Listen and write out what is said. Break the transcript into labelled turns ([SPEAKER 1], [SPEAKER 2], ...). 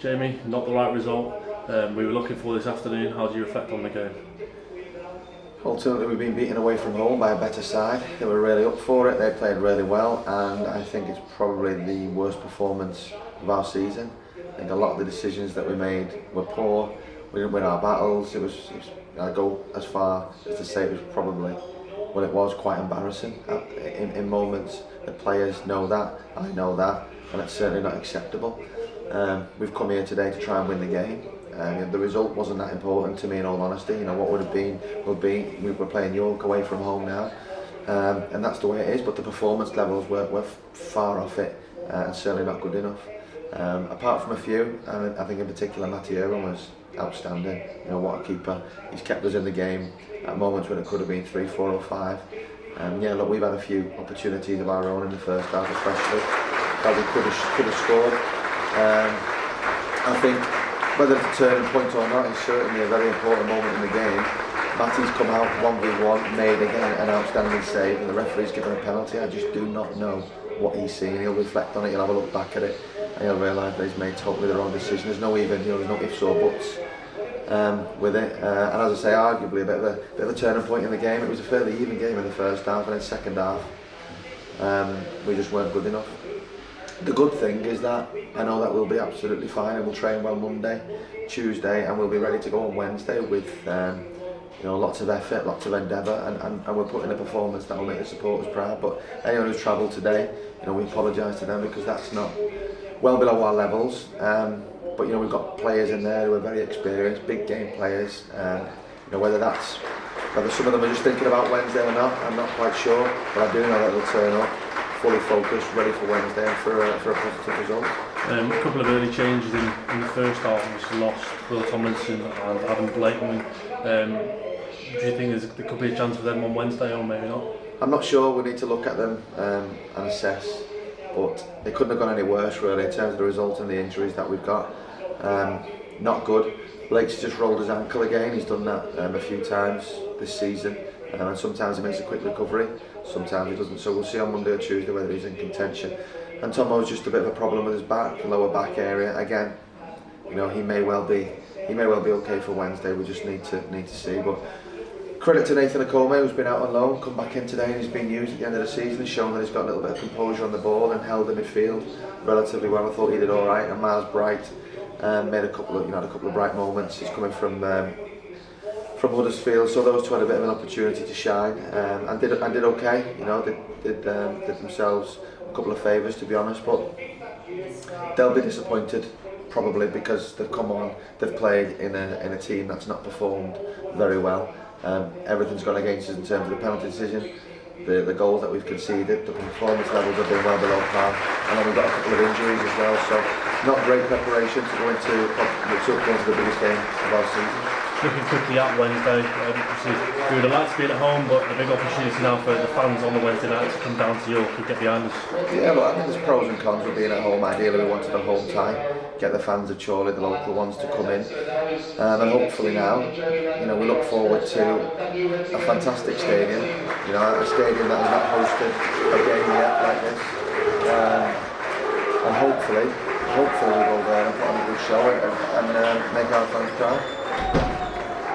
[SPEAKER 1] Jamie, not the right result. We were looking for this afternoon. How do you reflect on the game?
[SPEAKER 2] Ultimately, we've been beaten away from home by a better side. They were really up for it, they played really well, and I think it's probably the worst performance of our season. I think a lot of the decisions that we made were poor. We didn't win our battles. I'd go as far as to say it was probably, well, it was quite embarrassing in moments. The players know that, I know that, and it's certainly not acceptable. We've come here today to try and win the game. The result wasn't that important to me, in all honesty. You know, what would have been would be. We're playing York away from home now, and that's the way it is. But the performance levels were far off it, and certainly not good enough. Apart from a few, I think in particular Matty Irwin was outstanding. You know, what a keeper. He's kept us in the game at moments when it could have been 3, 4 or 5. Yeah, look, we've had a few opportunities of our own in the first half, especially that we could have scored. I think whether it's a turning point or not, it's certainly a very important moment in the game. Matty's come out 1v1, made again an outstanding save, and the referee's given a penalty. I just do not know what he's seen. He'll reflect on it, he'll have a look back at it, and he'll realise that he's made totally the wrong decision. There's no even, there's no ifs or buts with it. And as I say, arguably a bit of a turning point in the game. It was a fairly even game in the first half, and in the second half, we just weren't good enough. The good thing is that I know that we'll be absolutely fine, and we'll train well Monday, Tuesday, and we'll be ready to go on Wednesday with lots of effort, lots of endeavour, and we're putting a performance that will make the supporters proud. But anyone who's travelled today, we apologise to them, because that's not well below our levels. But we've got players in there who are very experienced, big game players. Whether some of them are just thinking about Wednesday or not, I'm not quite sure, but I do know that they'll turn up fully focused, ready for Wednesday and for a positive result.
[SPEAKER 1] A couple of early changes in the first half. We lost Will Tomlinson and Adam Blakeman. Do you think there could be a chance for them on Wednesday, or maybe not?
[SPEAKER 2] I'm not sure. We need to look at them and assess, but they couldn't have gone any worse really in terms of the result and the injuries that we've got. Not good. Blake's just rolled his ankle again. He's done that a few times this season, and sometimes he makes a quick recovery, sometimes he doesn't. So we'll see on Monday or Tuesday whether he's in contention. And Tomo's just a bit of a problem with his back, the lower back area. Again, he may well be okay for Wednesday. We just need to see. But credit to Nathan Akome, who's been out on loan, come back in today, and he's been used at the end of the season. He's shown that he's got a little bit of composure on the ball and held the midfield relatively well. I thought he did all right. And Miles Bright made a couple of bright moments. He's coming from Huddersfield, so those two had a bit of an opportunity to shine, and did okay. Did themselves a couple of favours, to be honest, but they'll be disappointed probably, because they've come on, they've played in a team that's not performed very well. Everything's gone against us in terms of the penalty decision, the goals that we've conceded, the performance levels have been well below par, and then we've got a couple of injuries as well, so not great preparation to go into the biggest game of our season.
[SPEAKER 1] Looking quickly at Wednesday, we would have liked to be at home, but a big opportunity now for the fans on the Wednesday night to come down to York and get behind us.
[SPEAKER 2] Yeah, well, I think there's pros and cons with being at home. Ideally, we wanted a home tie, get the fans of Chorley, the local ones, to come in, and hopefully now, we look forward to a fantastic stadium. A stadium that has not hosted a game yet like this, and hopefully we go there and put on a good show and make our fans proud.